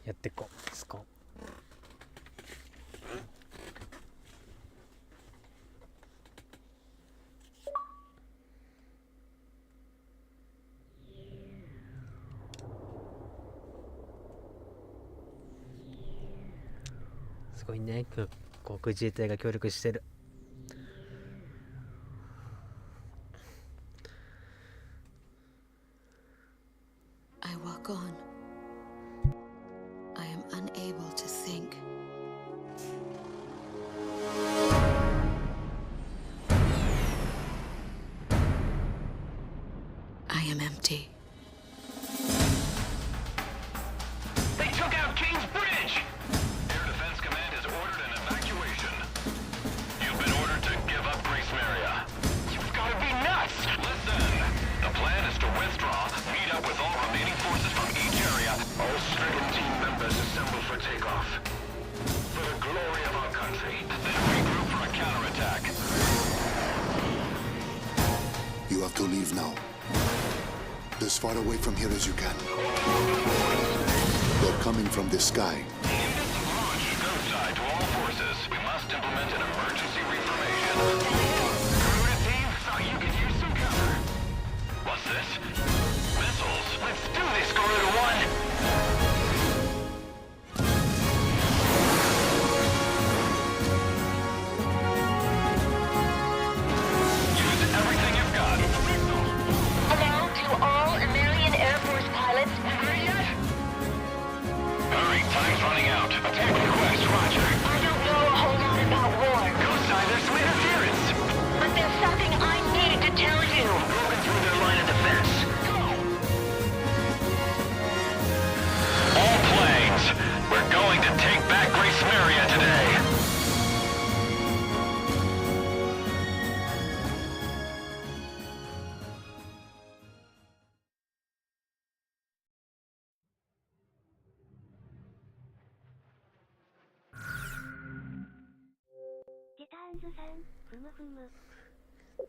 やってこうスコン。すごいね、航空自衛隊が協力してる。I walk on. I am unable to think. I am empty. They took out King's Bridge! Air Defense Command has ordered an evacuation. You've been ordered to give up Grace Maria. You've got to be nuts! Listen! The plan is to withdraw, meet up with all remaining forces from each area. All stricken team members assemble for takeoff. For the glory of our country, then regroup for a counterattack. You have to leave now. As far away from here as you can. They're coming from the sky. Launch go side to all forces. We must implement an emergency reformation. Crew team, thought you could use some cover. What's this? Missiles. Let's do this, Garuda One. Use everything you've got. Hello to all American Air Force pilots. Ready yet? Hurry, time's running out. Attack request, roger. I don't know a whole lot about war, Go side, there's some interference. but there's something I need to tell you. Broken through their line of defense. Go! All planes, we're going to take back Grace Maria today.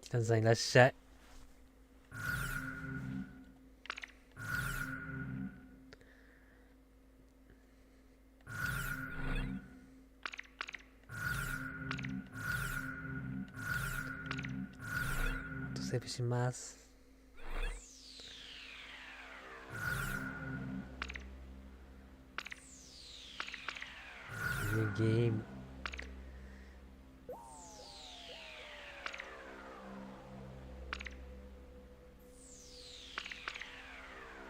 ティタンさんいらっしゃい。あとセーブします。ゲーム。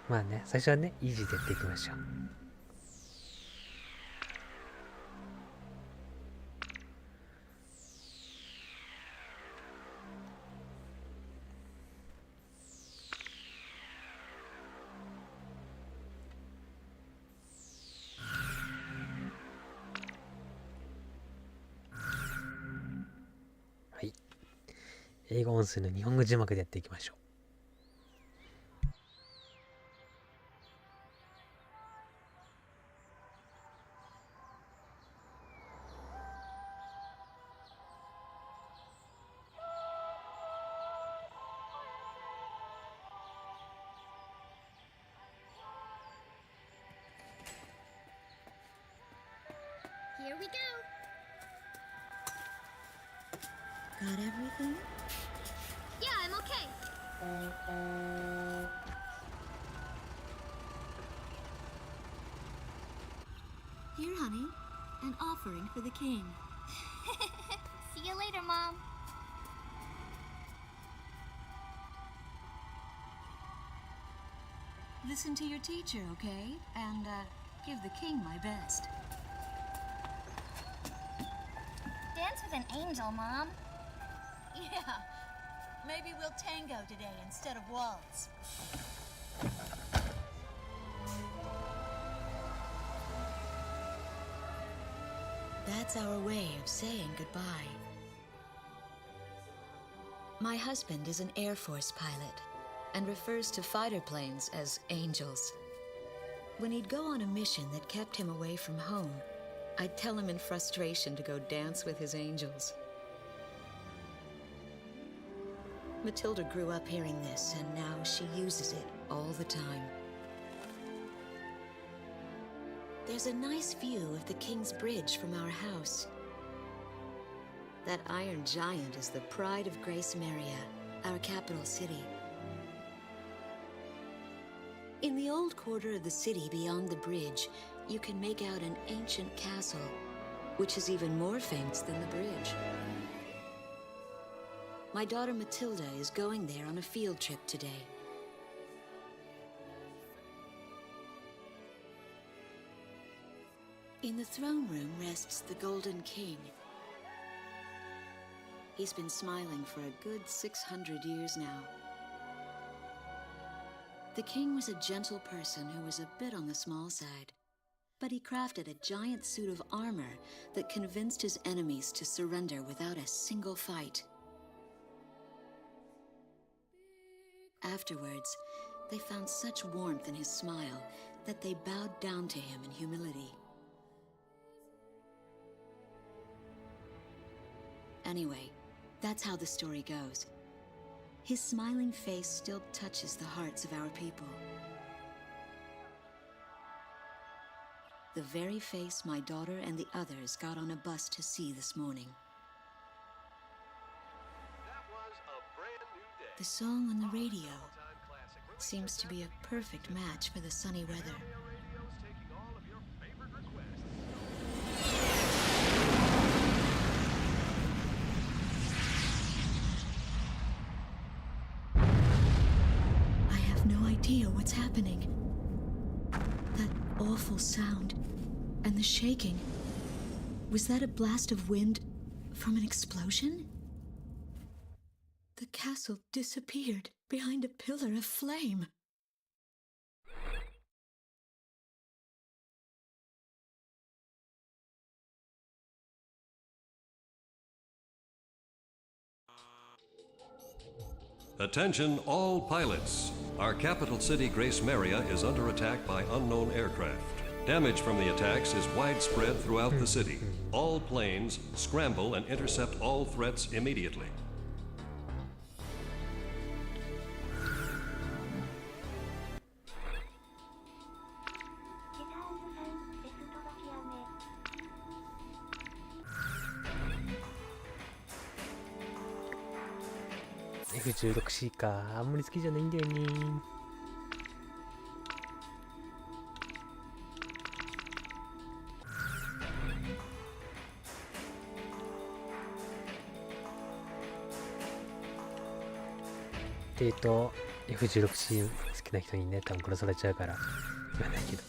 まあね、最初はね、イージーでやっていきましょう。はい。英語音声の日本語字幕でやっていきましょう。Here we go. Got everything? Yeah, I'm okay. Here, honey. An offering for the king. See you later, Mom. Listen to your teacher, okay? And, give the king my best. Dance with an angel, Mom. Yeah. Maybe we'll tango today instead of waltz. That's our way of saying goodbye. My husband is an Air Force pilot. and refers to fighter planes as angels. When he'd go on a mission that kept him away from home, I'd tell him in frustration to go dance with his angels. Matilda grew up hearing this, and now she uses it all the time. There's a nice view of the King's Bridge from our house. That iron giant is the pride of Grace Maria, our capital city. In the old quarter of the city beyond the bridge, you can make out an ancient castle, which is even more famous than the bridge. My daughter Matilda is going there on a field trip today. In the throne room rests the Golden King. He's been smiling for a good 600 years now. The king was a gentle person who was a bit on the small side, but he crafted a giant suit of armor that convinced his enemies to surrender without a single fight. Afterwards, they found such warmth in his smile that they bowed down to him in humility. Anyway, that's how the story goes. His smiling face still touches the hearts of our people. The very face my daughter and the others got on a bus to see this morning. The song on the radio seems to be a perfect match for the sunny weather. I have no idea what's happening. That awful sound and the shaking. Was that a blast of wind from an explosion? The castle disappeared behind a pillar of flame. Attention all pilots. Our capital city, Grace Maria, is under attack by unknown aircraft. Damage from the attacks is widespread throughout the city. All planes scramble and intercept all threats immediately. F16 か。あんまり好きじゃないんだよね。F16C 好きな人にね、多分殺されちゃうから言わないけど。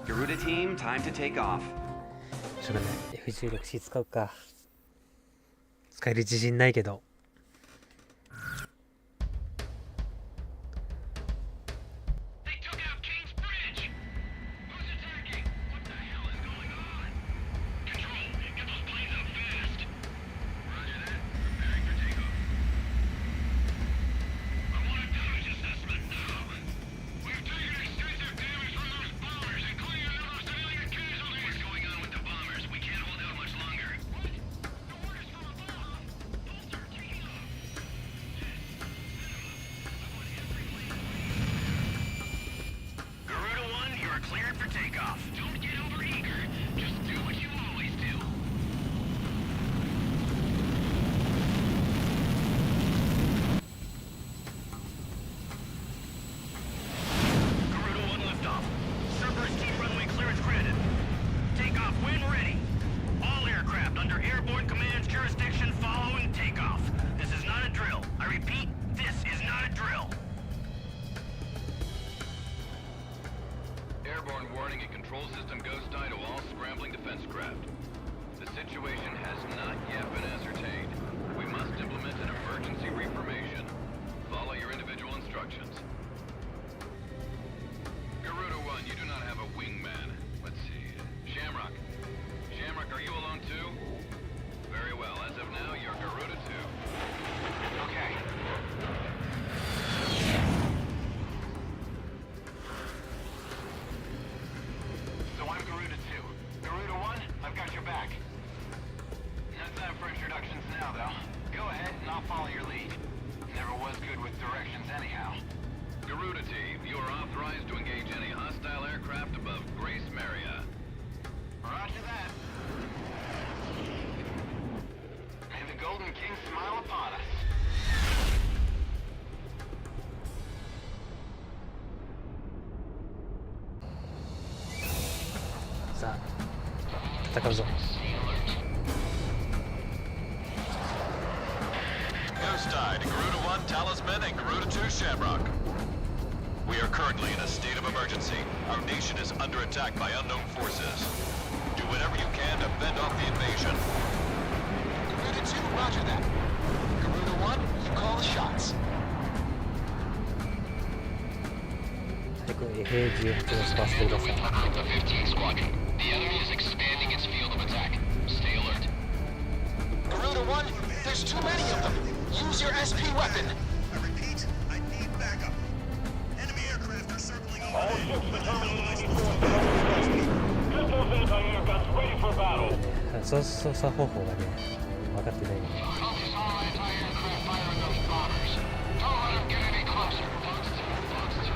Garuda team, time to take off. しょうがない。F16C 使うか。使える自信ないけど。control system ghost eye to all scrambling defense craft. The situation has not yet been ascertained. We must implement an emergency reformation. Follow your individual instructions. Garuda 1, you do not have a wingman. Let's see. Shamrock. Shamrock, are you alone too? Very well. As of now, you're Garuda 2. Okay. So I'm Garuda 2. Garuda 1, I've got your back. No time for introductions now, though. Go ahead and I'll follow your lead. Never was good with directions anyhow. Garuda team, you are authorized to engage any hostile aircraft above Grace Maria. Roger that. May the Golden King smile upon us. さあ戦うぞ。Ghost Eye to Garuda 1 Talisman and Garuda 2 Shamrock. We are currently in a state of emergency. Our nation is under attack by unknown forces. Do whatever you can to fend off the invasion. Garuda 2, roger that. Garuda 1, you call the shots. 早く FA18 を使わせてください。 Alpha 15 Squadron. The enemy is expanding its field of attack. Stay alert. Garuda 1, there's too many of them. Use your SP weapon. I repeat, I need backup. Enemy aircraft are circling over. All ships determined 94 Get those anti-air guns ready for battle. 操作方法がね分かってない。 Focus all anti-aircraft fire on those bombers. Don't let them get any closer. Fox 2, Fox 2.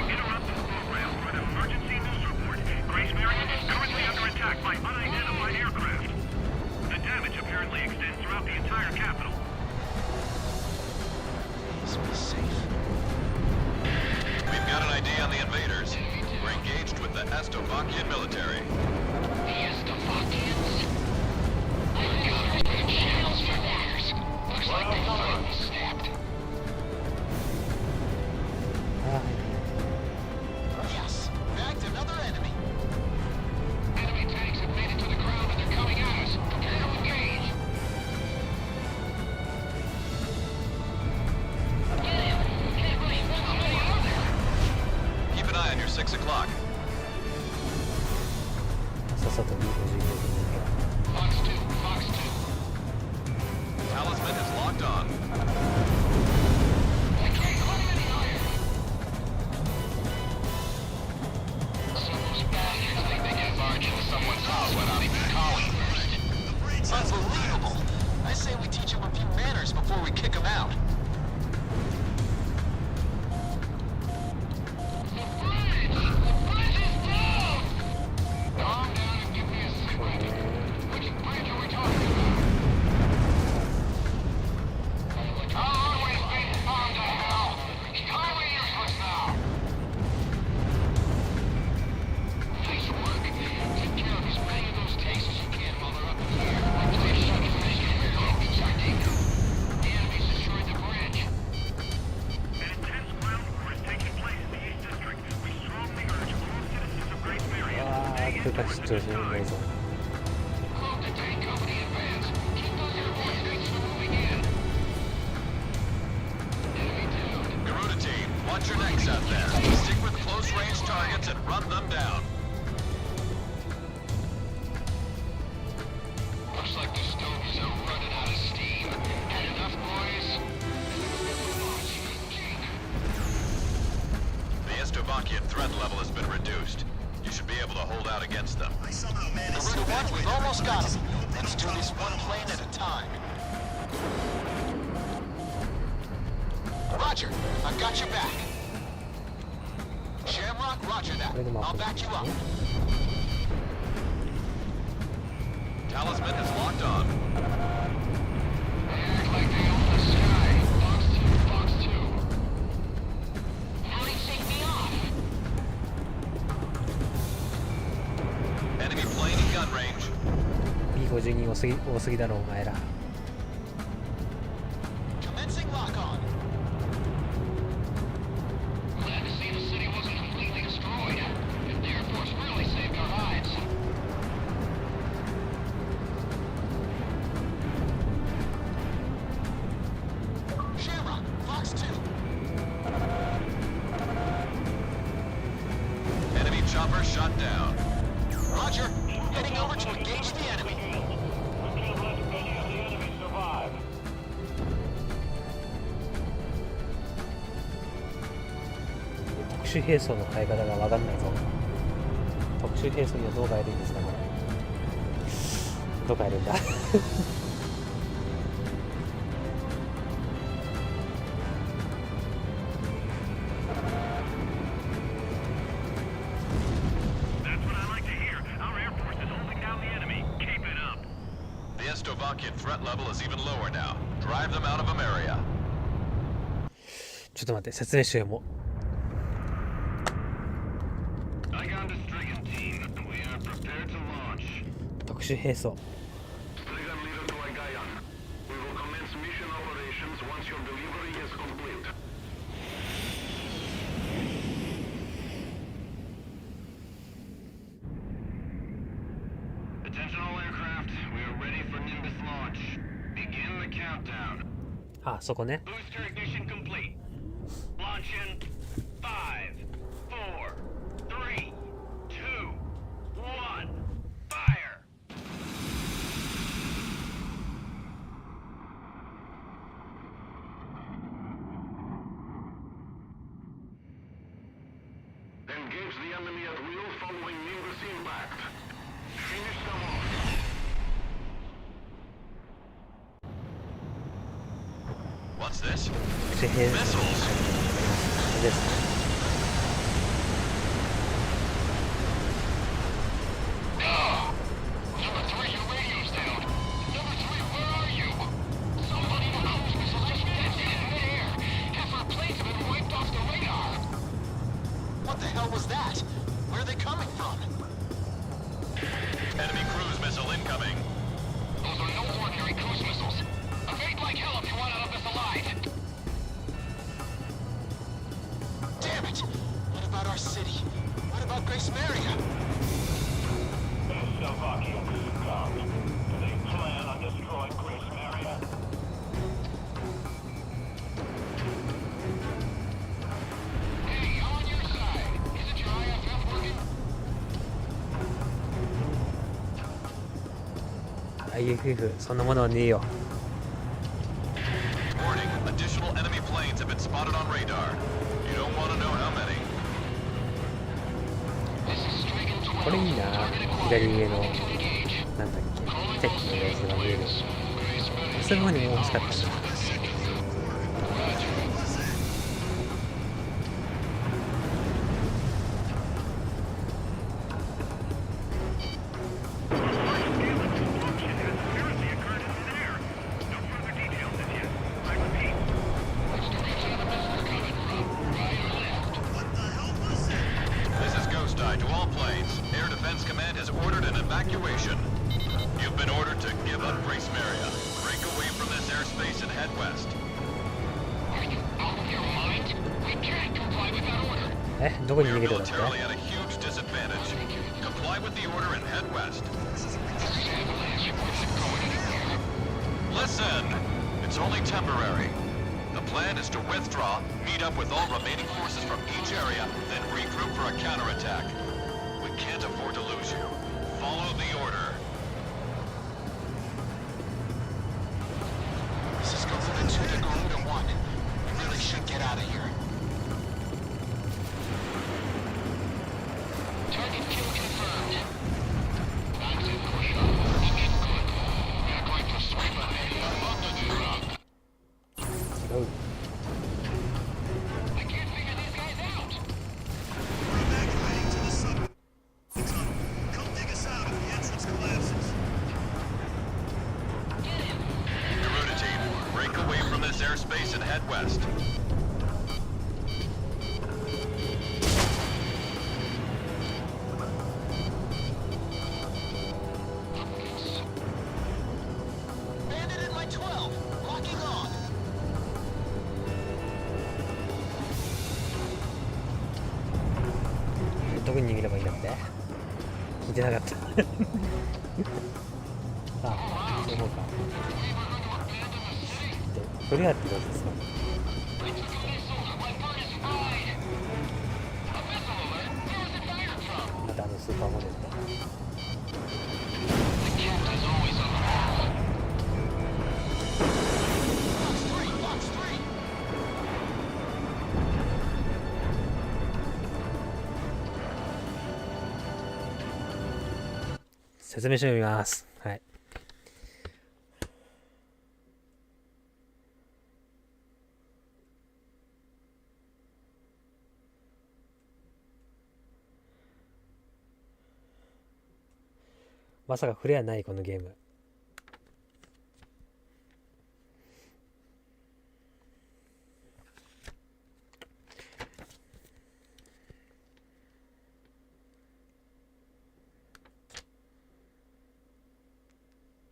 Interrupt this program for an emergency news report. Grace Maria is currently under attack by unidentified aircraft. The damage apparently extends throughout the entire capital. Please be safe. We've got an ID on the invaders. We're engaged with the Estovakian military. The Estovakians? I've got a good channels for theirs. Looks like they finally snapped. Yes, bagged another enemy. Enemy tanks have made it to the ground and they're coming at us. Prepare to engage. Get him! Can't really move how many are there? Keep an eye on your 6 o'clock. さっさと B52 Fox 2, Fox 2. Talisman is locked on. I can't climb any higher. So those bastards think they can barge into someone's house without even calling first. Unbelievable. I say we teach him a few manners before we kick him out. The bridge is down! Calm down and give me a second. Which bridge are we talking about? Our runway's been bombed to hell. It's totally useless now. Nice work. Take care of as many of those tanks as you can while they're up here. Play shut and finish your targeting. The enemy's destroyed the bridge. An intense ground war is taking place in the East District. We strongly urge all citizens of Grace Maria to あ stay ー空間出張してる映像。 Call the tank company in advance. Keep those airborne tanks from moving in. Enemy down. Garuda team, watch your necks out there. Stick with close-range targets and run them down. Looks like the stoves are running out of steam. Had enough, boys? The Estovakian threat level has been reduced. You should be able to hold out against them. I somehow managed Garuda 1, to we've almost got him. Let's do this one plane at a time. Roger, I've got your back. Shamrock, roger that. I'll back you up. Talisman is locked on. They act like they own the sky. Fox 2, Fox 2. How do you take me off? Enemy plane in gun range. B52 多すぎだろお前ら。 Commencing lock on. Glad to see the city wasn't completely destroyed. If they Bomber shot down. Roger. Heading over to engage the enemy. We can't let any of the enemy survive. 特殊兵装の変え方が分かんないぞ。特殊兵装にはどう変えるんですかこれ。どう変えるんだ。That's what I like to hear. Our Air Force is holding down the enemy. Keep it up. The Estovakian threat level is even lower now. Drive them out of Ameria. ちょっと待って、説明しようも。特殊兵装。あ、そこね。Engage the enemy at will following Nimbus impact. Finish them off. What's this? 特殊兵装 Missiles. ですね。Number 3, your radio's down. Number 3, where are you? Somebody in a cruise missile just landed in midair. Half our planes have been wiped off the radar. What the hell was that? Where are they coming from? Enemy cruise missile incoming. Those are no ordinary cruise missiles. Evade like hell if you want out of this alive. Damn it! What about our city? What about Grace Maria? Slovakia come. Do they plan on destroying Grace Maria? Hey, I'm on your side. Isn't your IFF working? IFF そんなものはねえよ。 Warning, additional enemy planes have been spotted on radar. You don't want to know how many. これいいな。左上のなんだっけ、テックの様子が見える。そういう方にも欲しかったな。This is Ghost Eye to all planes. Air Defense Command has ordered an evacuation. You've been ordered to give up Grace Maria. Break away from this airspace and head west. Are you out of your mind? We can't comply with that order. え、どこに逃 We're げてたんだ militarily at a huge disadvantage. Comply with the order and head west. Listen! It's only temporary. The plan is to withdraw, meet up with all remaining forces from each area, then regroup for a counterattack. We can't afford to lose you. Follow the order. This is Garuda 2 to Garuda 1. We really should get out of here. Target kill confirmed. That's it, Kusha. Looking good. We're going to sweep ahead under the rug. 違う。 I can't figure these guys out. We're evacuating to the suburb. Come dig us out if the entrance collapses. Garuda team, break away from this airspace and head west. Bandit in my 12, locking on. どこに逃げればいいんだって。聞いてなかった。ああ、そう思うか。で、フレアってどうですか。説明書読みます。はい。まさか触れはないこのゲーム。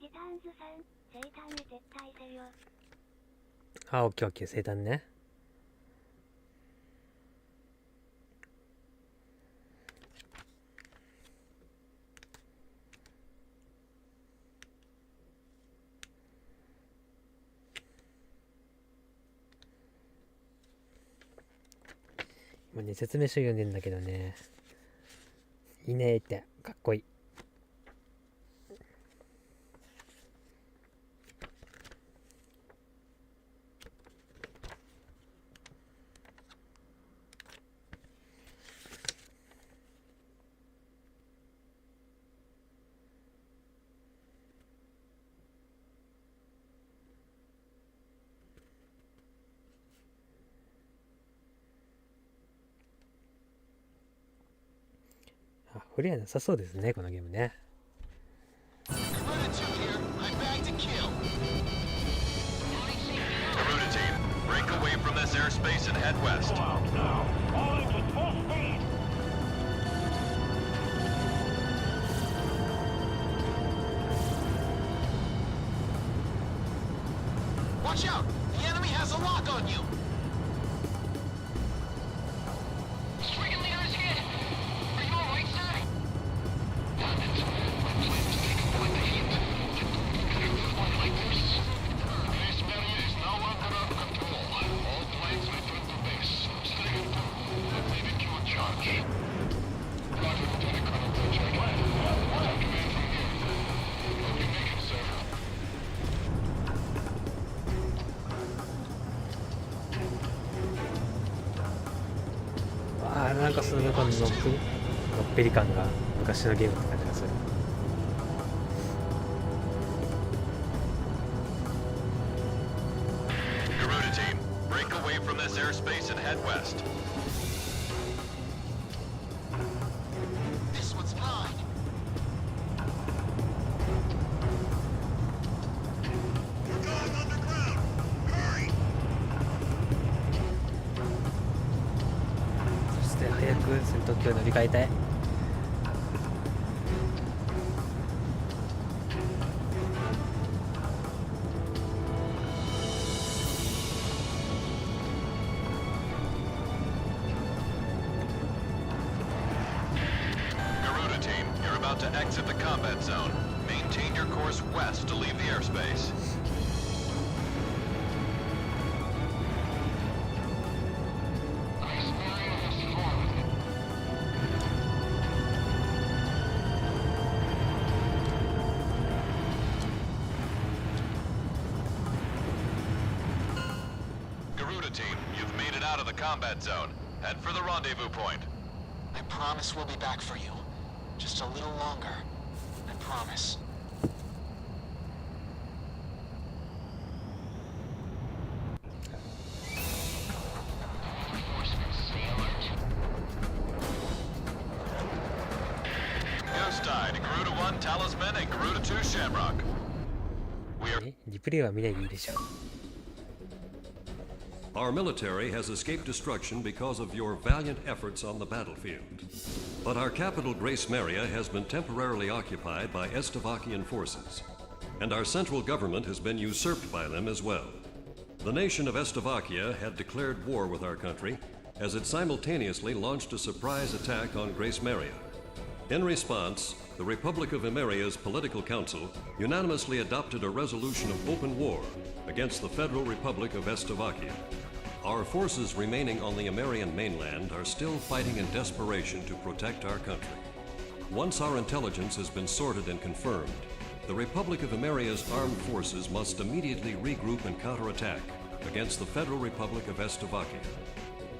リターンズさん、生誕に絶対せよ。あ、オッケーオッケー、生誕ね。今ね、説明書読んでんだけどね、いいねーってかっこいい。触れはなさそうですね、このゲームね。Watch out! The enemy has a lock on you! Stricken leader is hit! Are you alright, sir? Damn it. My plan was taken by the heat. Can I move on like this? Base barrier is no longer under control. All planes return to base. Stay in tune. Leaving you in charge. Roger, Lieutenant Colonel Bridger. Attack command from here. Hope you make it, sir. ああ、なんかすごいこののっぺり感が昔のゲームって感じがする。Garuda team, break away from this airspace and head west. This one's mine. We're going underground. Hurry! そして早く戦闘機を乗り換えたい。Garuda team, you're about to exit the combat zone. Maintain your course west to leave the airspace. Base barrier has fallen. Garuda team, you've made it out of the combat zone. Head for the rendezvous point. I promise we'll be back for you. Just a little longer. I promise. Reinforcements, stay alert. Ghost died, Garuda 1 Talisman and Garuda 2 Shamrock. We are... リプレイは見ないでいいでしょう。 Our military has escaped destruction because of your valiant efforts on the battlefield. But our capital, Grace Maria, has been temporarily occupied by Estevakian forces, and our central government has been usurped by them as well. The nation of Estevakia had declared war with our country as it simultaneously launched a surprise attack on Grace Maria. In response, the Republic of Emeria's Political Council unanimously adopted a resolution of open war against the Federal Republic of Estevakia. Our forces remaining on the Emerian mainland are still fighting in desperation to protect our country. Once our intelligence has been sorted and confirmed, the Republic of Emeria's armed forces must immediately regroup and counterattack against the Federal Republic of Estevakia.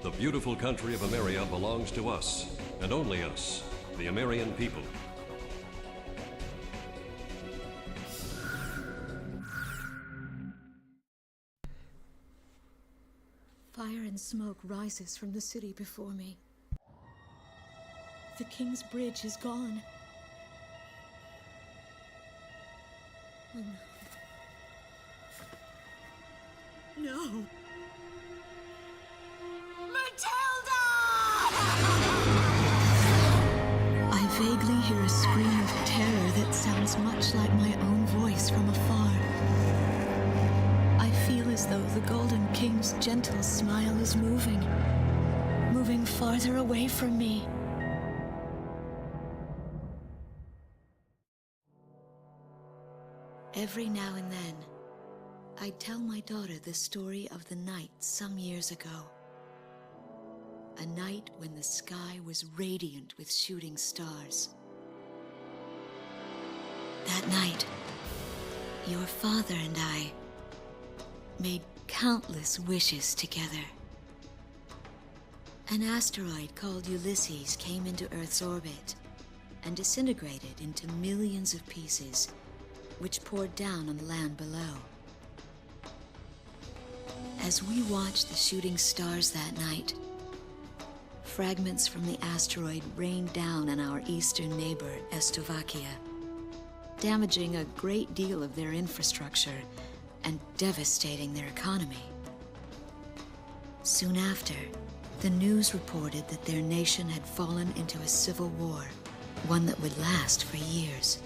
The beautiful country of Emeria belongs to us, and only us, the Emerian people. and smoke rises from the city before me. The King's Bridge is gone. Oh no. No! I vaguely hear a scream of terror that sounds much like my own voice from afar. I feel as though the Golden King's gentle smile is moving farther away from me. Every now and then, I tell my daughter the story of the night some years ago. A night when the sky was radiant with shooting stars. That night, your father and I made countless wishes together. An asteroid called Ulysses came into Earth's orbit and disintegrated into millions of pieces, which poured down on the land below. As we watched the shooting stars that night, fragments from the asteroid rained down on our eastern neighbor, Slovakia, damaging a great deal of their infrastructure and devastating their economy. Soon after, the news reported that their nation had fallen into a civil war, one that would last for years.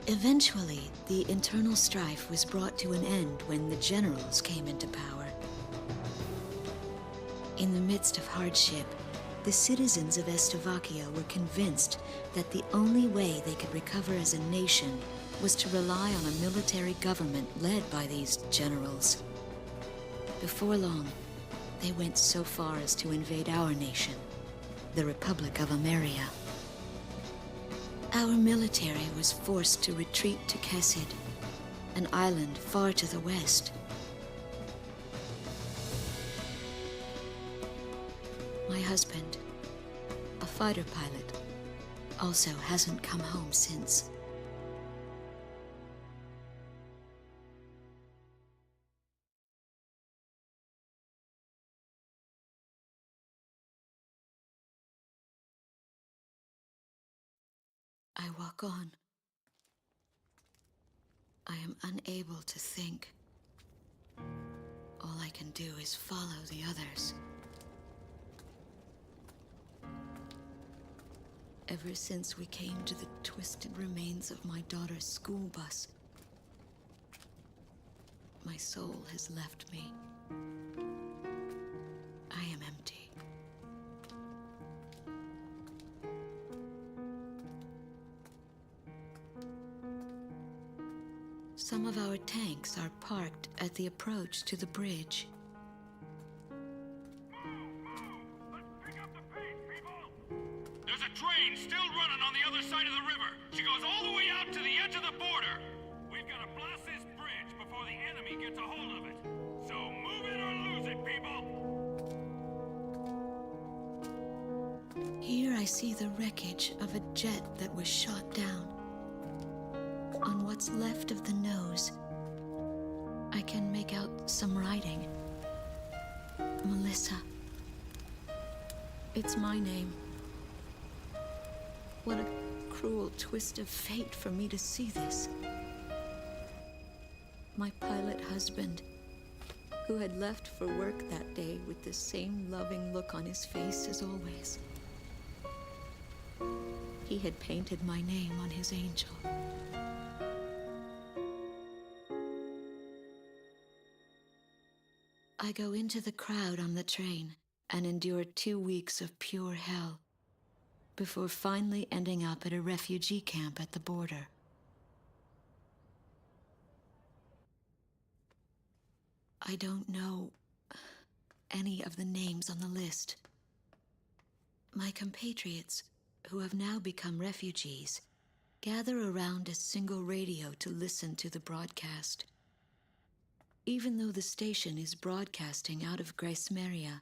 Eventually, the internal strife was brought to an end when the generals came into power. In the midst of hardship, the citizens of Slovakia were convinced that the only way they could recover as a nation was to rely on a military government led by these generals. Before long, they went so far as to invade our nation, the Republic of Ameria. Our military was forced to retreat to Kesid, an island far to the west. My husband, a fighter pilot, also hasn't come home since. I walk on. I am unable to think. All I can do is follow the others. Ever since we came to the twisted remains of my daughter's school bus, my soul has left me. I am empty. Some of our tanks are parked at the approach to the bridge. There's a train still running on the other side of the river. She goes all the way out to the edge of the border. We've got to blast this bridge before the enemy gets a hold of it. So move it or lose it, people! Here I see the wreckage of a jet that was shot down. On what's left of the nose, I can make out some writing. Melissa. It's my name. What a cruel twist of fate for me to see this. My pilot husband, who had left for work that day with the same loving look on his face as always. He had painted my name on his angel. I go into the crowd on the train and endure 2 weeks of pure hell before finally ending up at a refugee camp at the border. I don't know any of the names on the list. My compatriots, who have now become refugees, gather around a single radio to listen to the broadcast. Even though the station is broadcasting out of Grace Maria,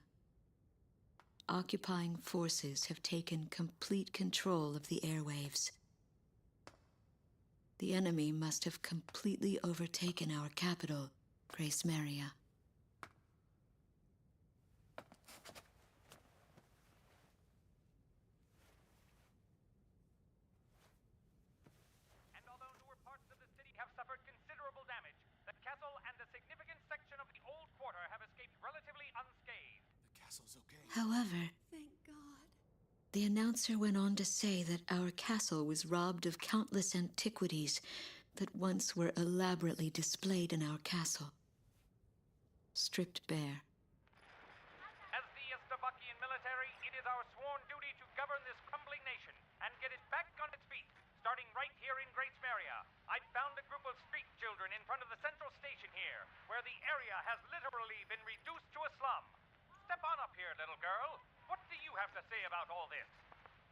occupying forces have taken complete control of the airwaves. The enemy must have completely overtaken our capital, Grace Maria. However, Thank God. the announcer went on to say that our castle was robbed of countless antiquities that once were elaborately displayed in our castle. Stripped bare. As the Estabakian military, it is our sworn duty to govern this crumbling nation and get it back on its feet, starting right here in Great Smeria. I found a group of street children in front of the central station here, where the area has literally been reduced to a slum. Step on up here, little girl. What do you have to say about all this?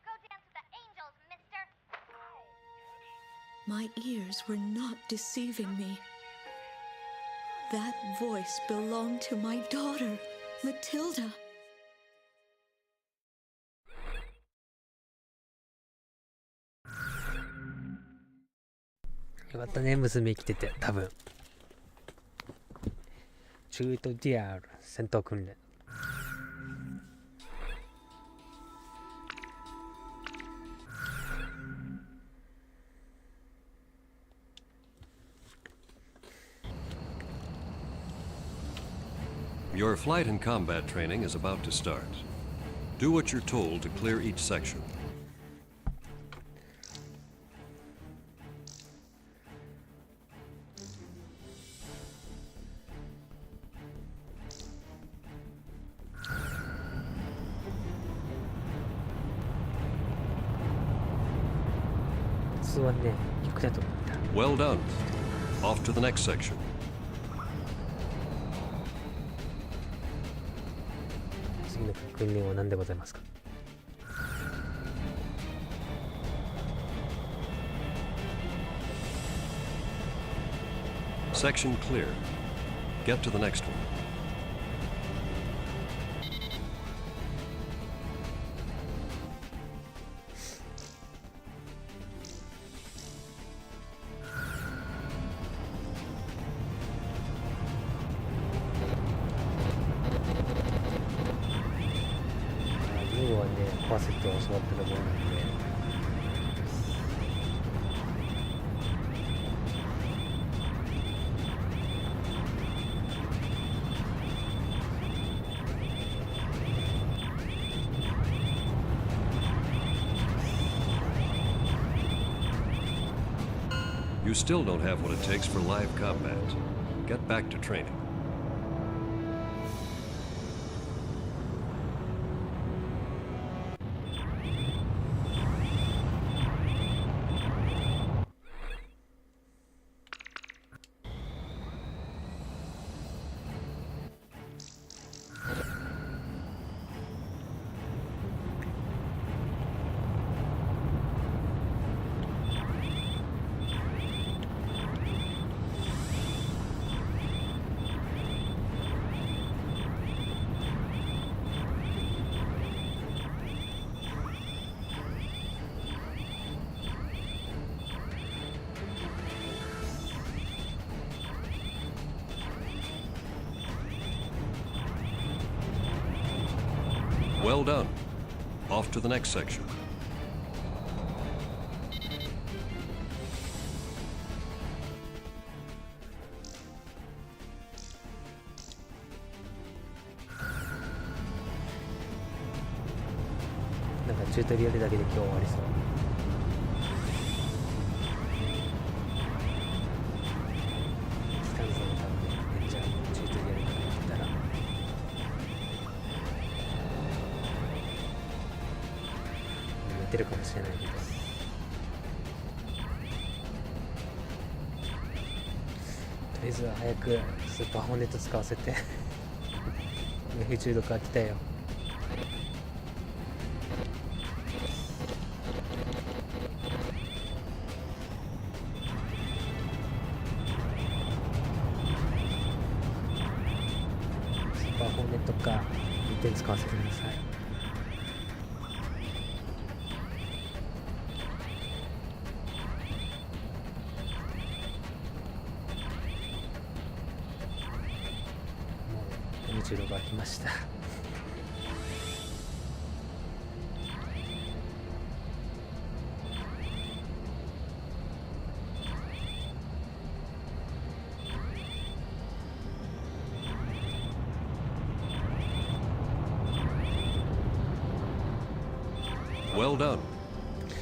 Go dance with the angels, mister. My ears were not deceiving me. That voice belonged to my daughter, Matilda. よかったね、娘生きてて、多分。チュートディアール戦闘訓練。Your flight and combat training is about to start. Do what you're told to clear each section. Well done. Off to the next section. Section clear. Get to the next one. You still don't have what it takes for live combat. Get back to training. Well done. Off to the next section.早くスーパーホーネット使わせて中毒飽きたよ。スーパーホーネットか2点使わせてください。中毒が来ました。Well done.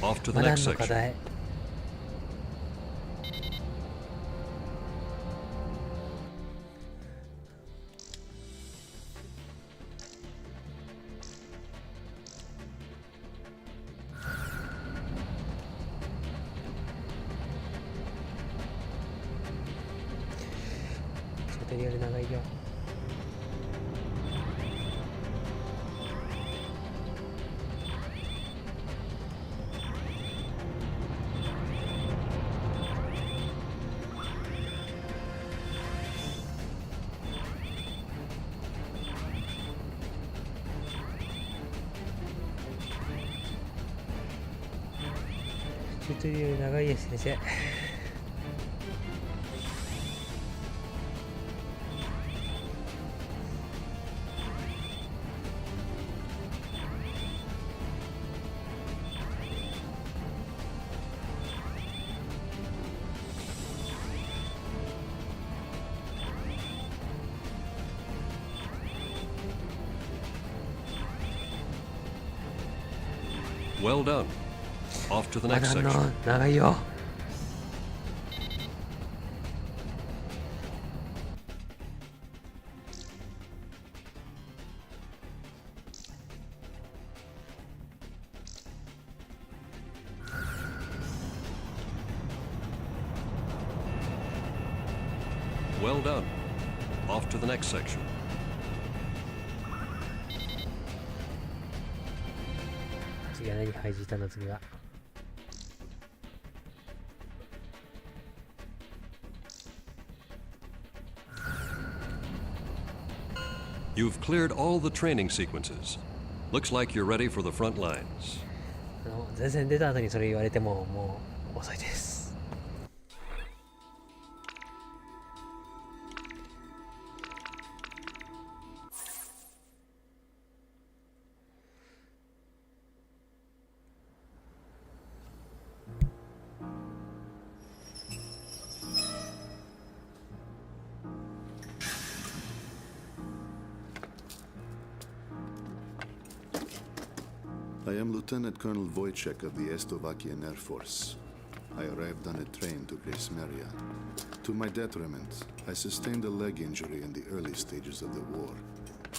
Off to the まだ next の課 section. 題。チュートリアル長いよ。チュートリアル長いです先生。Well done. Off to the ま next だの section. 長いよ。Well done. Off to the next section. 次は何弾いたの次は。You've cleared all the training sequences. Looks like you're ready for the front lines. 前線出た後にそれ言われてももう遅いです。I am Lieutenant Colonel Wojciech of the Estovakian Air Force. I arrived on a train to Grace Maria. To my detriment, I sustained a leg injury in the early stages of the war,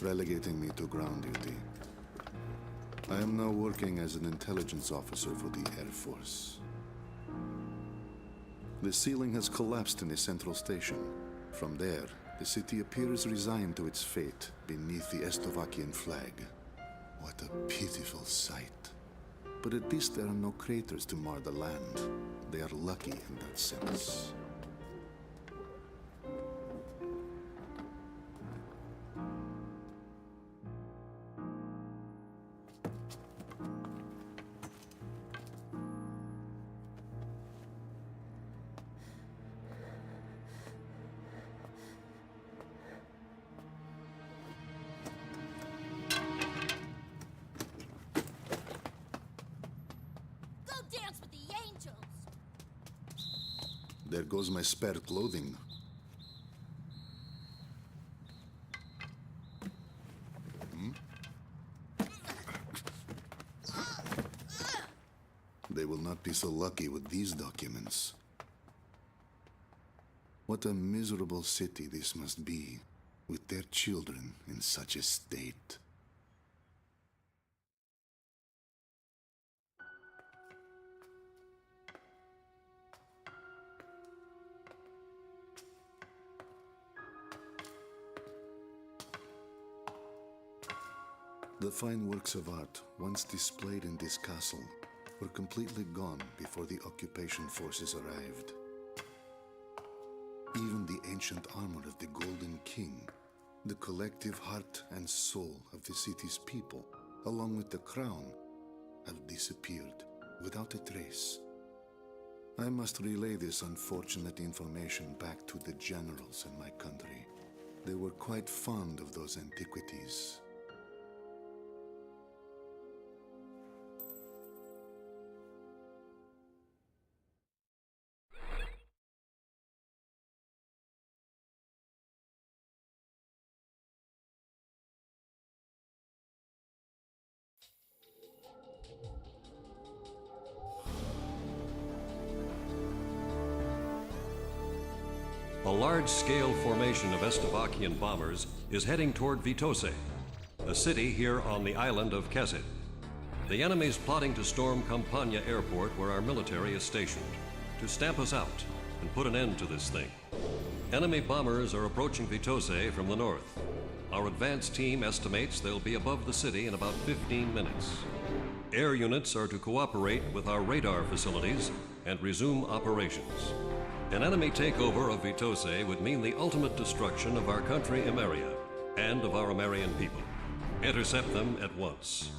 relegating me to ground duty. I am now working as an intelligence officer for the Air Force. The ceiling has collapsed in the central station. From there, the city appears resigned to its fate beneath the Estovakian flag. What a pitiful sight. But at least there are no craters to mar the land. They are lucky in that sense. Dance with the angels. There goes my spare clothing. They will not be so lucky with these documents. What a miserable city this must be, with their children in such a state. The fine works of art, once displayed in this castle, were completely gone before the occupation forces arrived. Even the ancient armor of the Golden King, the collective heart and soul of the city's people, along with the crown, have disappeared without a trace. I must relay this unfortunate information back to the generals in my country. They were quite fond of those antiquities. large-scale formation of Estevakian bombers is heading toward Vitose, a city here on the island of Kesid. The enemy's plotting to storm Campania Airport, where our military is stationed, to stamp us out and put an end to this thing. Enemy bombers are approaching Vitose from the north. Our advance team estimates they'll be above the city in about 15 minutes. Air units are to cooperate with our radar facilities and resume operations. An enemy takeover of Vitose would mean the ultimate destruction of our country Emeria and of our Emerian people. Intercept them at once.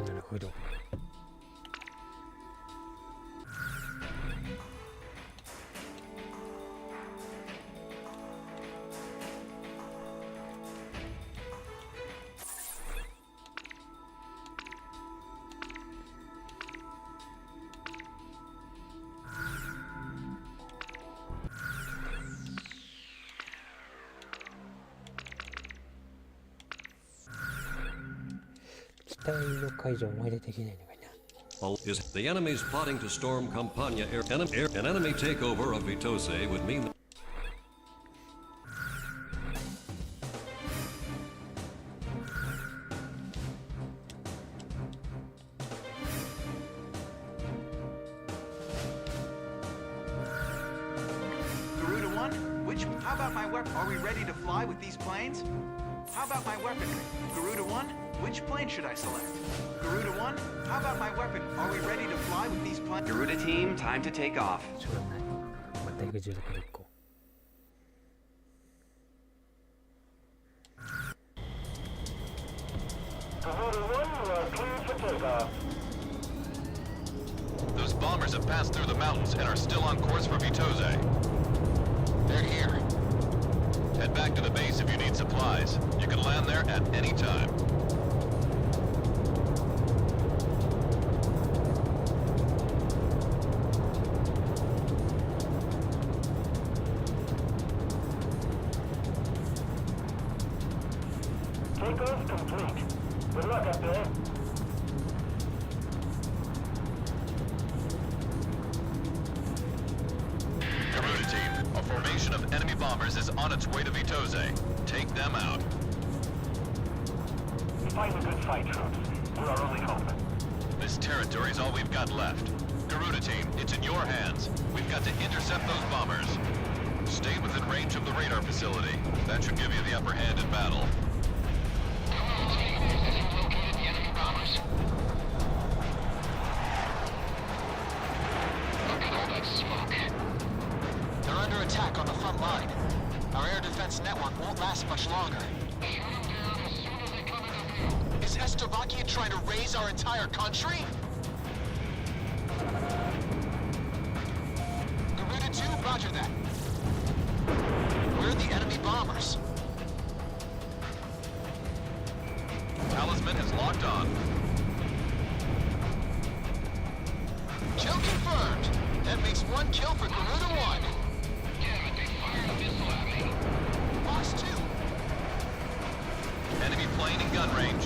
なるほど。機体の解除思い出できないのかいな。Is the enemy's plotting to storm Campania Air? An enemy takeover of Vitose would mean that Garuda 1, how about my weapon? Are we ready to fly with these planes? How about my weaponry? Garuda 1, which plane should I select? Garuda 1, how about my weapon? Are we ready to fly with these planes? Garuda team, time to take off. しょうがない。また F16 で行こう。Those bombers have passed through the mountains and are still on course for Vitose. They're here. Head back to the base if you need supplies. You can land there at any time. Takeoff complete. Good luck up there. Garuda team, a formation of enemy bombers is on its way to Vitose. Take them out. Fight a good fight, troops. We're our only hope. This territory is all we've got left. Garuda team, it's in your hands. We've got to intercept those bombers. Stay within range of the radar facility. That should give you the upper hand in battle. They're under attack on the front line. Our air defense network won't last much longer. Is Estevakia trying to raise our entire country? Garuda 2, roger that. Where are the enemy bombers? Talisman is locked on. Kill confirmed. That makes 1 kill for Garuda 1. Fox 2. Enemy plane in gun range.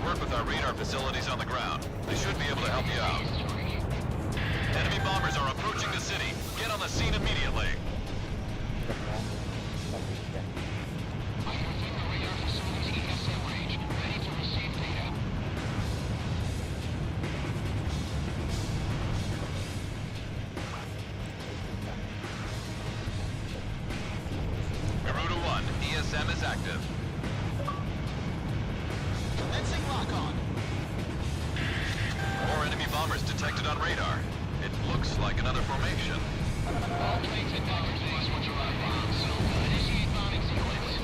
Work with our radar facilities on the ground. They should be able to help you out. Enemy bombers are approaching the city. Get on the scene immediately. Garuda 1, ESM is active. Commencing lock-on. More enemy bombers detected on radar. It looks like another formation. All planes and bombers base once you're on bombs, so initiate bombing sequence.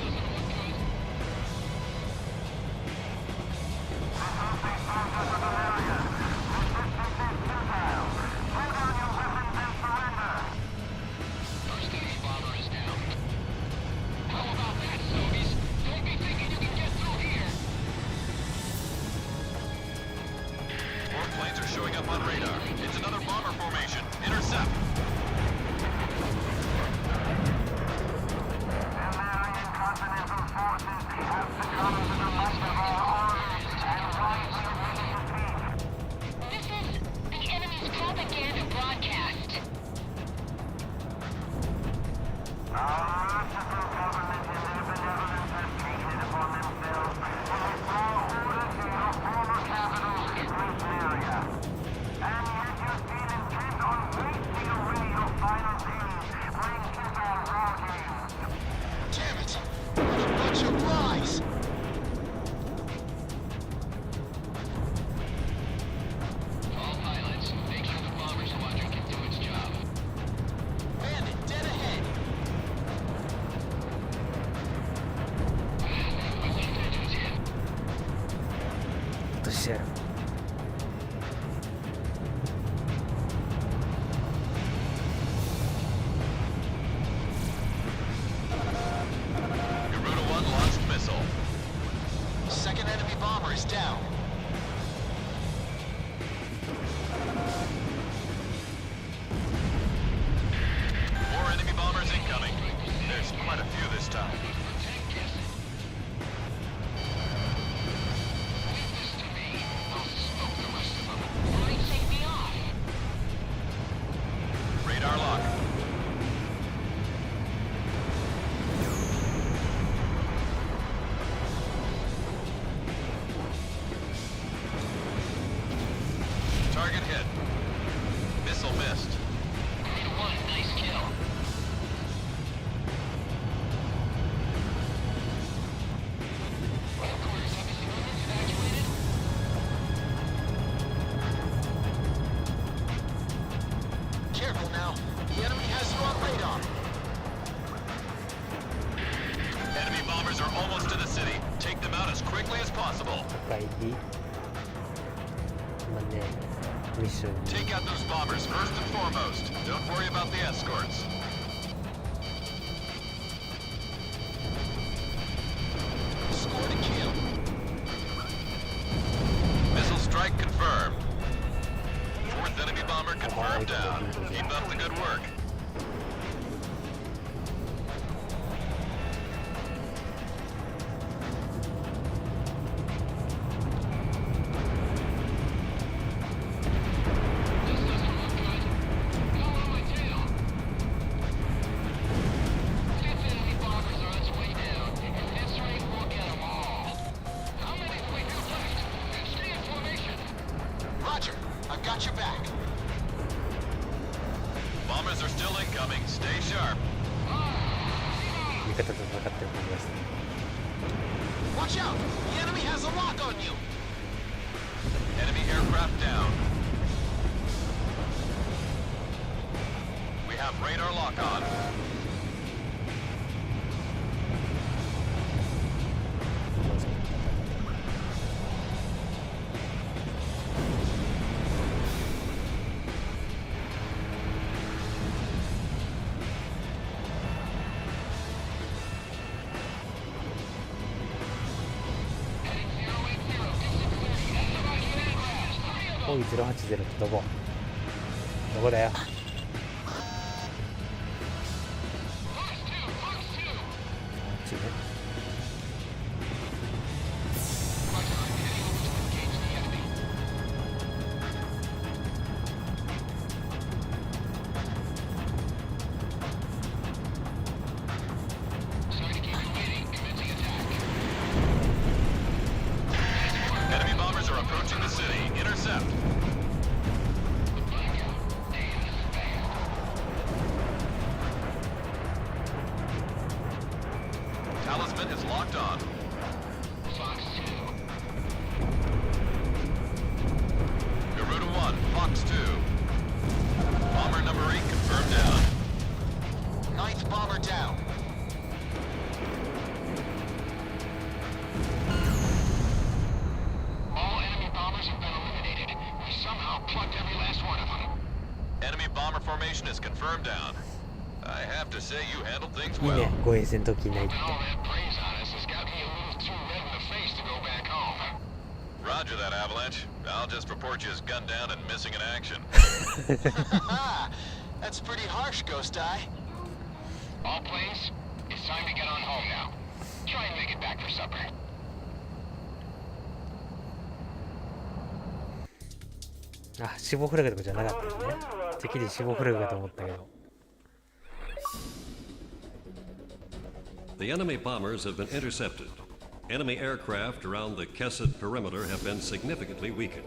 First enemy bomber is down. How about that, Sovies? Don't be thinking you can get through here. More planes are showing up on radar. It's another bomber formation. Intercept. としてやる。Second enemy bomber is down. More enemy bombers incoming. There's quite a few this time. Radar lock. Target hit. Missile missed. Nice kill. Careful now. The enemy has you on radar. Enemy bombers are almost to the city. Take them out as quickly as possible. 高い日。まあね、ミッションに。 Take out those bombers first and foremost. Don't worry about the escorts. Scored a kill. Missile strike confirmed. Fourth enemy bomber confirmed down. Keep up the good work. Roger, I've got your back. Bombers are still incoming. Stay sharp. 味方と戦ってる感じですね。 Watch out! The enemy has a lock on you. Enemy aircraft down. We have radar lock on.おい080ってどこ？どこだよ。こっちね。Enemy bombers are approaching the city. Intercept. Talisman is locked on. Garuda 1, Fox 2. Bomber number 8 confirmed down. Ninth bomber down. All enemy bombers have been eliminated. We somehow plucked every last one of them. Enemy bomber formation is confirmed down. I have to say you handled things いい well. ね、護衛戦闘機いないって。 All that praise on us has got me a little too red in the face to go back home. Roger that, Avalanche. I'll just report you as gunned down and missing in action. That's pretty harsh, Ghost Eye. All planes, it's time to get on home now. Try and make it back for supper. あ、死亡フラグとかじゃなかったですね。てっきり死亡フラグかと思ったけど。The enemy bombers have been intercepted. Enemy aircraft around the Kesed perimeter have been significantly weakened.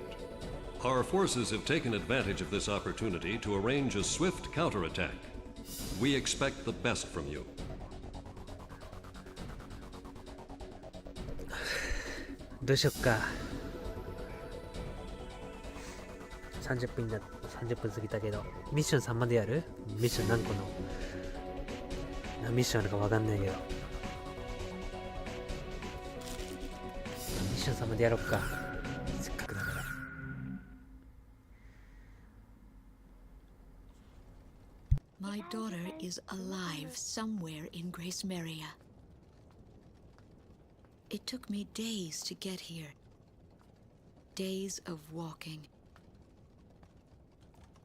Our forces have taken advantage of this opportunity to arrange a swift counterattack. We expect the best from you. どうしよっか。30分だ、30分過ぎたけど、ミッション3までやる？ミッション何個の何ミッションあるか分かんないけど、ミッション3までやろっか。せっかくだから。My daughter is alive somewhere in Grace Maria. It took me days to get here. Days of walking.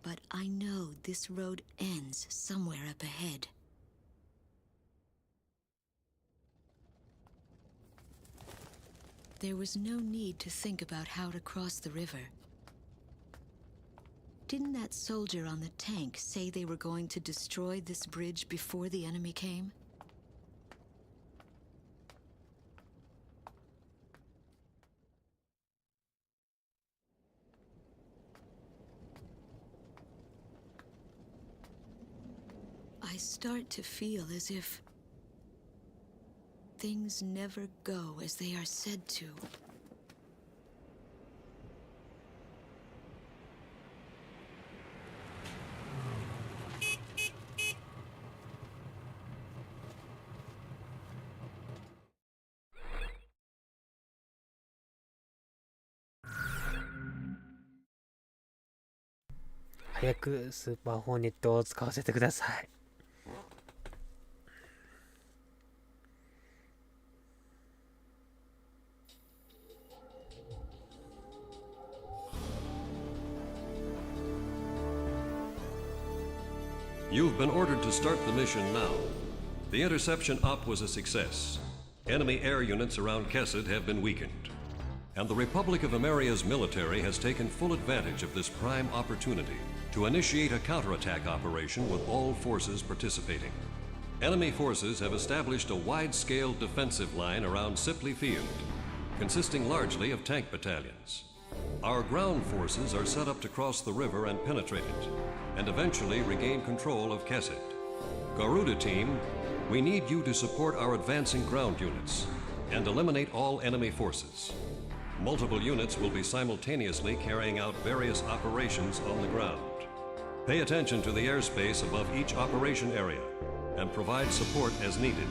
But I know this road ends somewhere up ahead. There was no need to think about how to cross the river. Didn't that soldier on the tank say they were going to destroy this bridge before the enemy came? I start to feel as if things never go as they are said to.「早くスーパーホーネットを使わせてください」。You've been ordered to start the mission now. The interception op was a success. Enemy air units around Kesed have been weakened. And the Republic of Ameria's military has taken full advantage of this prime opportunity to initiate a counterattack operation with all forces participating. Enemy forces have established a wide-scale defensive line around Sipley Field, consisting largely of tank battalions. Our ground forces are set up to cross the river and penetrate it, and eventually regain control of Kesed. Garuda team, we need you to support our advancing ground units and eliminate all enemy forces. Multiple units will be simultaneously carrying out various operations on the ground. Pay attention to the airspace above each operation area and provide support as needed.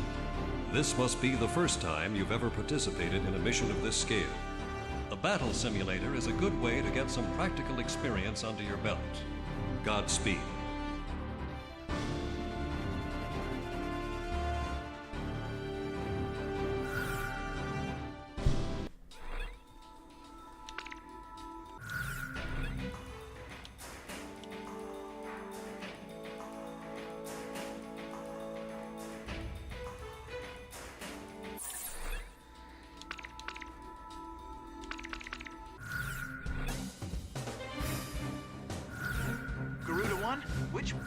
This must be the first time you've ever participated in a mission of this scale. The battle simulator is a good way to get some practical experience under your belt. Godspeed.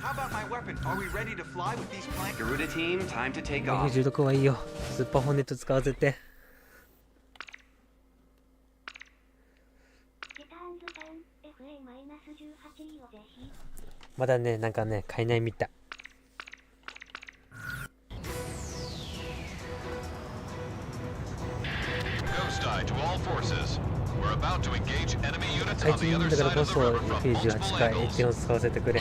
How about my weapon? Are we ready to fly with these planes? Garuda team, time to take off. 16はいいよ。スーパーホーネット使わせて。まだね、なんかね、買えないみたい。最近だからこそ98か A10 を使わせてくれ。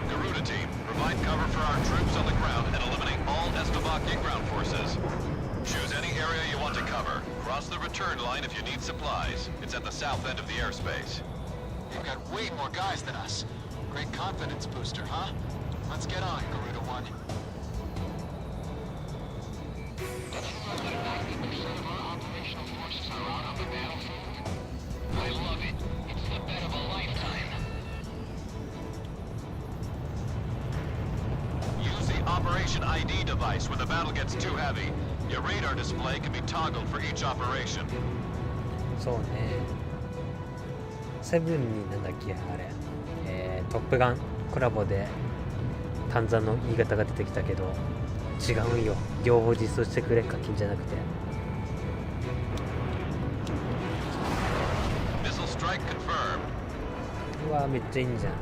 Garuda team, provide cover for our troops on the ground and eliminate all Eslovakian ground forces. Choose any area you want to cover. Cross the return line if you need supplies. It's at the south end of the airspace. You've got way more guys than us. Great confidence booster, huh? Let's get on, Garuda 1. I love it. It's the bet of a lifetime. Use the Operation ID device when the battle gets too heavy. Your radar display can be toggled for each operation. そうね。セブンになんだっけあれ、トップガンコラボで炭山の言い方が出てきたけど違うんよ。両方実装してくれ課金じゃなくて。Missile strike confirmed. うわめっちゃいいんじゃん。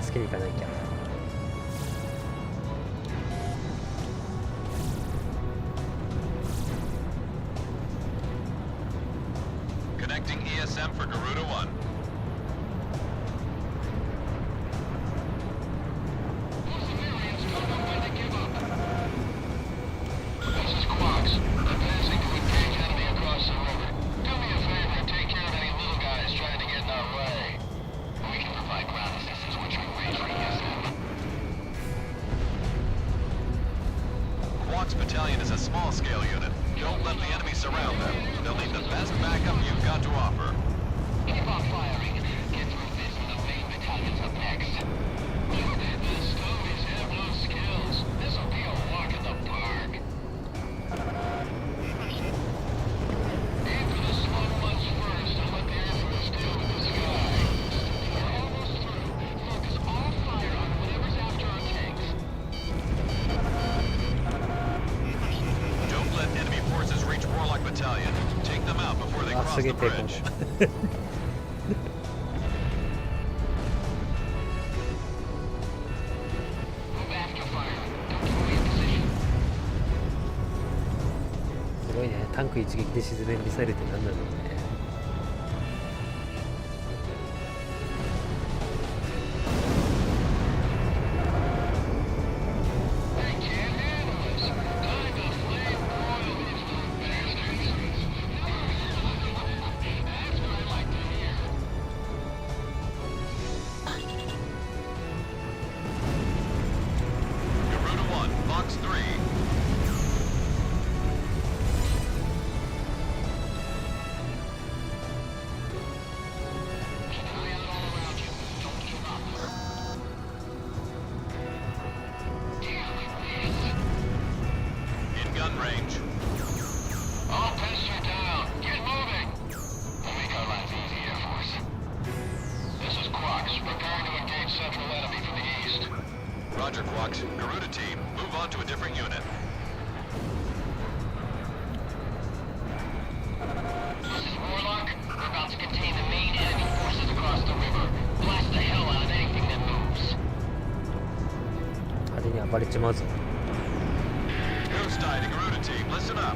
助けに行かなきゃ。Connecting ESM for Garuda 1. This is Quox. I'm passing to engage enemy across the river. Do me a favor and take care of any little guys trying to get in our way. We can provide ground assistance once you arrange for ESM. Quox Battalion is a small-scale unit. Don't let the enemy surround them. They'll need the best backup you've got to offer. Keep on firing. Get through this and the main battalion's up next. The Stowies have no skills. This'll be a walk in the park. Aim for the slow ones first and let the Air Force deal with the sky. We're almost through. Focus all fire on whatever's after our tanks. Don't let enemy forces reach Warlock Battalion. Take them out before they あ cross すげ the え抵抗 bridge. すごいね。タンク一撃で沈めるミサイルって何だろうね。Garuda 1, Box 3. In gun range. All pists are down. Get moving. We'll make our lives easy, Air Force. This is Quox, preparing to engage central enemy from the east. Roger, Quox. Garuda team, move on to a different unit. This is Warlock. We're about to contain the main enemy forces across the river. Blast the hell out of anything that moves. 派手に暴れちまうぞ。 Ghost died, Garuda team, listen up.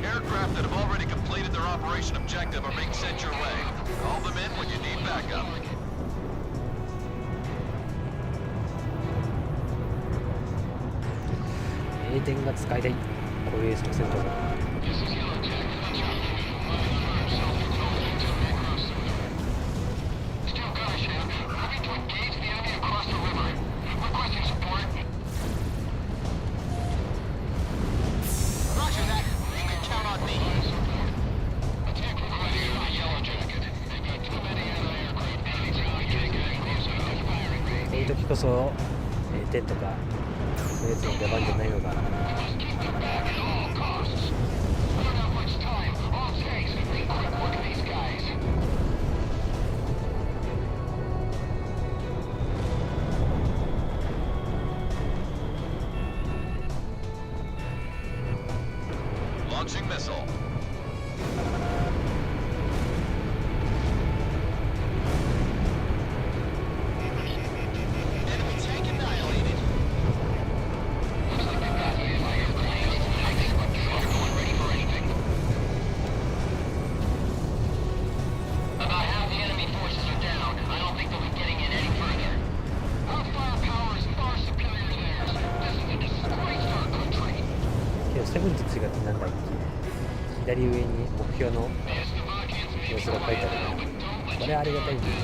Aircraft that have already completed their operation objective are being sent your way. Call them in when you need backup. 栄転が使いたい。こういう作戦とか。 This is Yellow Jacket. Moving under our self-controlled artillery across the river. Still gunnish here. Moving to engage the enemy across the river. Requesting support. Roger that. You can count on me. Attack requested for the Yellow Jacket. They've got too many anti-aircraft guns. We can't get any closer to their firing range. こういう時こそ栄転とかそういうやつの出番じゃないのか。 Must keep them back at all costs. We don't have much time. All tanks need quick work of these guys. Launching missile. Enemy tank annihilated. Looks like they've got anti-aircraft tanks. We're going ready for anything. About half the enemy forces are down. I don't think they'll be getting in any further. Our firepower is far superior to theirs. This is a disgrace to our country. けどセブンと違ってなんだっけ。左上に目標の様子が書いてあるね。これありがたいんだよね。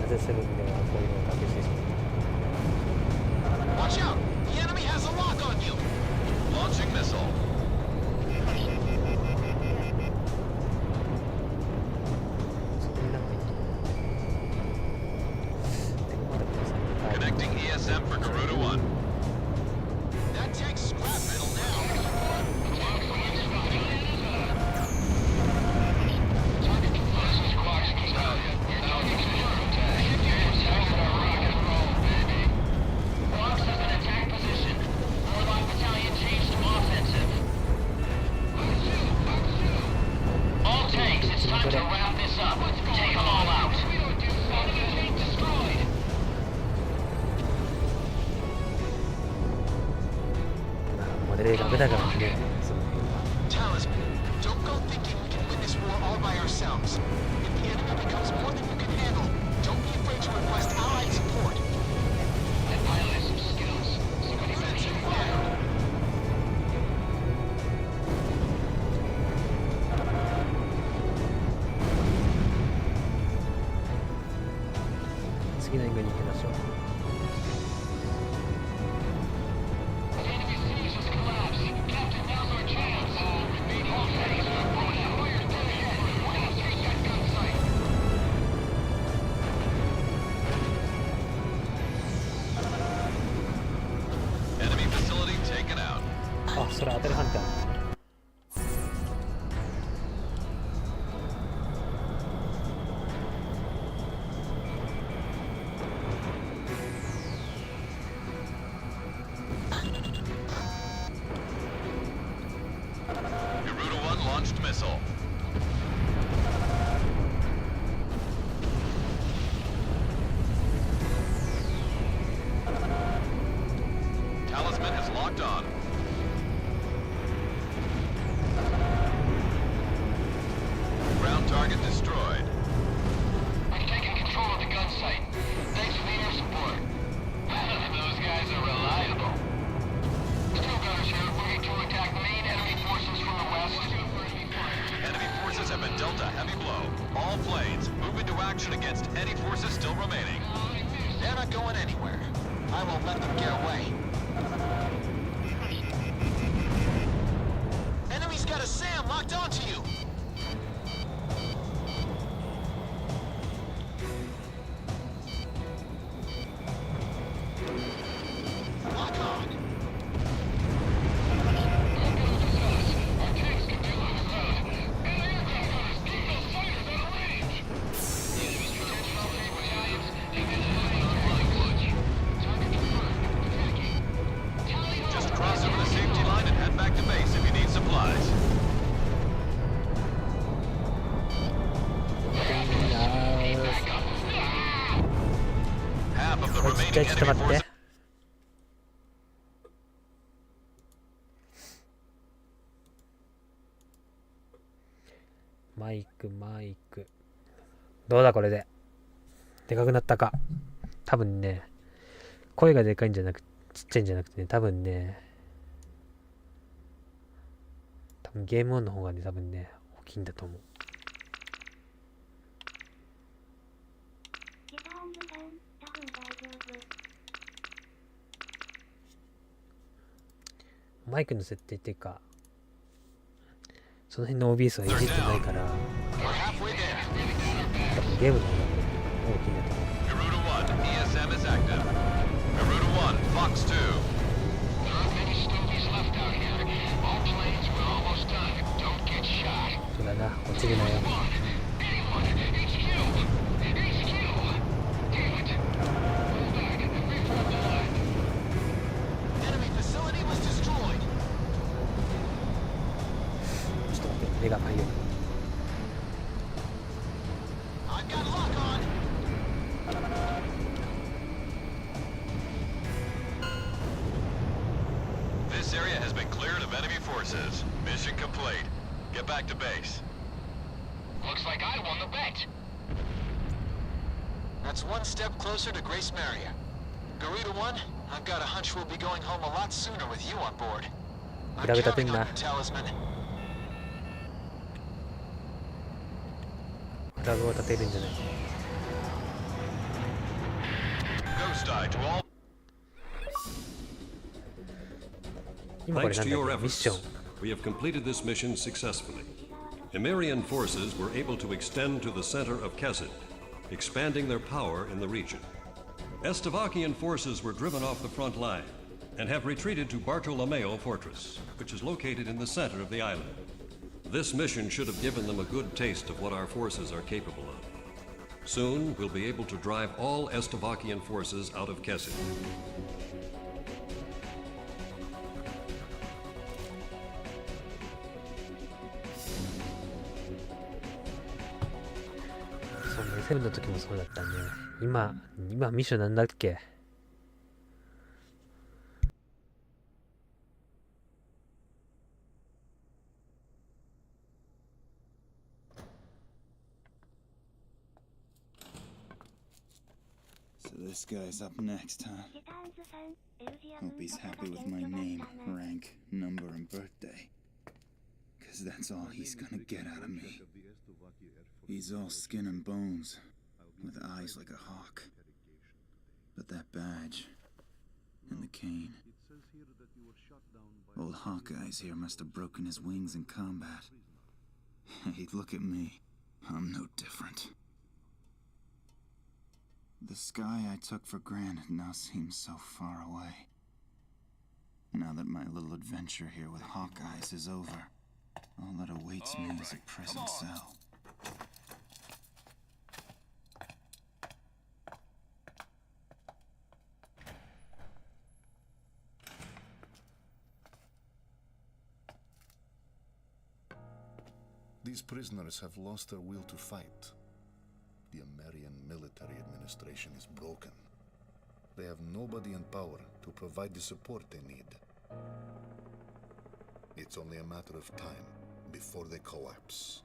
なぜセブンではこういうのを隠してしまう。 Watch out! The enemy has a lock on you! Launching missile. そこになんかいい。でもまだください。 Connecting ESM for Garuda 1. あれ楽だからね、その辺は。 Talisman, don't go thinking we can win this war all by ourselves. If the enemy becomes more than you can handle, don't be afraid to request allied support. That pilot has some skills. Somebody mentioned fire. 次のエングに行きましょう。Enemy facility taken out. あ、それ当たり判定。Garuda 1 launched missile. Talisman is locked on. Ground target destroyed. We've taken control of the gun site. Thanks for the air support. Those guys are reliable. Steel gunners here moving to attack main enemy forces from the west. Enemy forces have been dealt a heavy blow. All planes, move into action against any forces still remaining. They're not going anywhere. I won't let them get away. Enemy's got a SAM locked onto you. Lock on. Our tanks can deal with the ground. And the aircraft gunners keep those fighters out of range. The enemy's trying to infiltrate battalions. They've been fighting on Hollywood. Target confirmed. Attacking. Just cross over the safety line and head back to base if you need supplies. Half of the ちっちゃい、 remaining ちょっと enemy 待っ forces. て。マイクマイク、どうだこれででかくなったか。多分ね、声がでかいんじゃなく、ちっちゃいんじゃなくてね、多分ゲームオンの方がね、多分ね大きいんだと思う。ゲタンズさん、多分大丈夫。マイクの設定っていうか、その辺の OBS はいじってないから、多分ゲームの方が大きいんだと思う。 Garuda 1, ESM is active. Garuda 1, Fox 2. There aren't many stovies left out here. All planes, we're almost done. Don't get shot. そうだな、落ちるなよ。 Anyone! HQ! HQ! Damn it! Pull back and reform the line. Enemy facility was destroyed. ちょっと待って、目がかゆい。 I've got lock on. This area has been cleared of enemy forces. Mission complete. Get back to base. Looks like I won the bet. That's one step closer to Grace Maria. Garuda 1, I've got a hunch we'll be going home a lot sooner with you on board. I'm counting on you, Talisman. フラグを立てるんじゃない。 Ghost Eye to all. 今これ Thanks なん to だ your っけ、ミッション。 efforts, we have completed this mission successfully. Emerian forces were able to extend to the center of Kesed, expanding their power in the region. Estavakian forces were driven off the front line and have retreated to Bartolomeo Fortress, which is located in the center of the island. This mission should have given them a good taste of what our forces are capable of. Soon, we'll be able to drive all Estavakian forces out of Kesed. そうね、セブンの時もそうだったね。今ミッションなんだっけ。this guy's up next, huh? Hope he's happy with my name, rank, number, and birthday. 'Cause that's all he's gonna get out of me. He's all skin and bones, with eyes like a hawk. But that badge, and the cane. Old Hawkeye's here must have broken his wings in combat. Hey, look at me. I'm no different. The sky I took for granted now seems so far away. Now that my little adventure here with Hawkeyes is over, all that awaits me is a prison cell. These prisoners have lost their will to fight. The American military administration is broken. They have nobody in power to provide the support they need. It's only a matter of time before they collapse.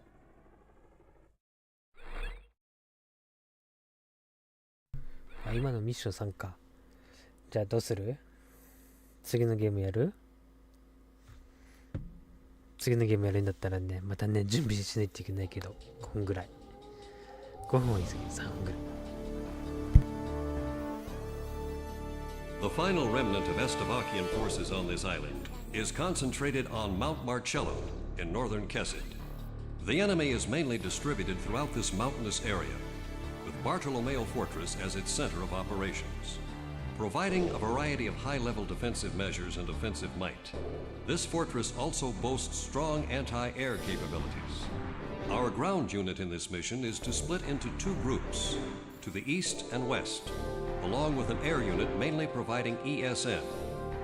今のミッション3か。じゃあどうする？次のゲームやる？次のゲームやるんだったらね、またね、準備しないといけないけど、5分ぐらい。5分は言い過ぎ、3分ぐらい。The final remnant of Estevakian forces on this island is concentrated on Mount Marcello in northern Kessid. The enemy is mainly distributed throughout this mountainous area, with Bartolomeo Fortress as its center of operations. Providing a variety of high-level defensive measures and offensive might, this fortress also boasts strong anti-air capabilities. Our ground unit in this mission is to split into two groups, to the east and west, along with an air unit mainly providing ESN,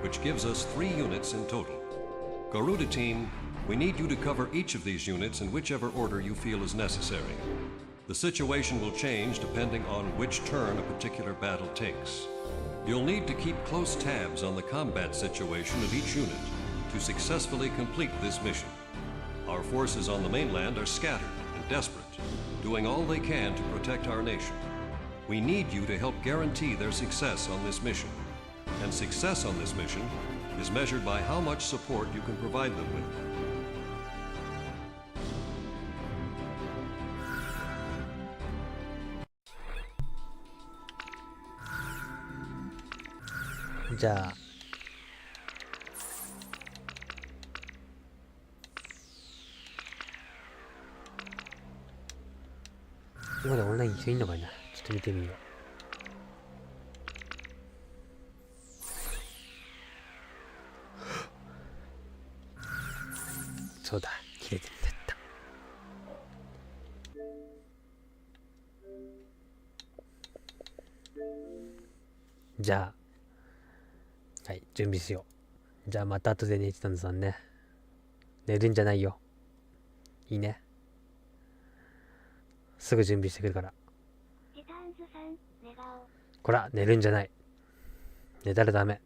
which gives us 3 units in total. Garuda team, we need you to cover each of these units in whichever order you feel is necessary. The situation will change depending on which turn a particular battle takes. You'll need to keep close tabs on the combat situation of each unit to successfully complete this mission. Our forces on the mainland are scattered and desperate, doing all they can to protect our nation. We need you to help guarantee their success on this mission. And success on this mission is measured by how much support you can provide them with. Ja. Ima de online 人いんのかな。ちょっと見てみよう。そうだ、切れてるんだった。じゃあ、はい、準備しよう。じゃあまた後でね、チタンさんね。寝るんじゃないよ。いいね。すぐ準備してくるから。こら、寝るんじゃない。寝たらダメ。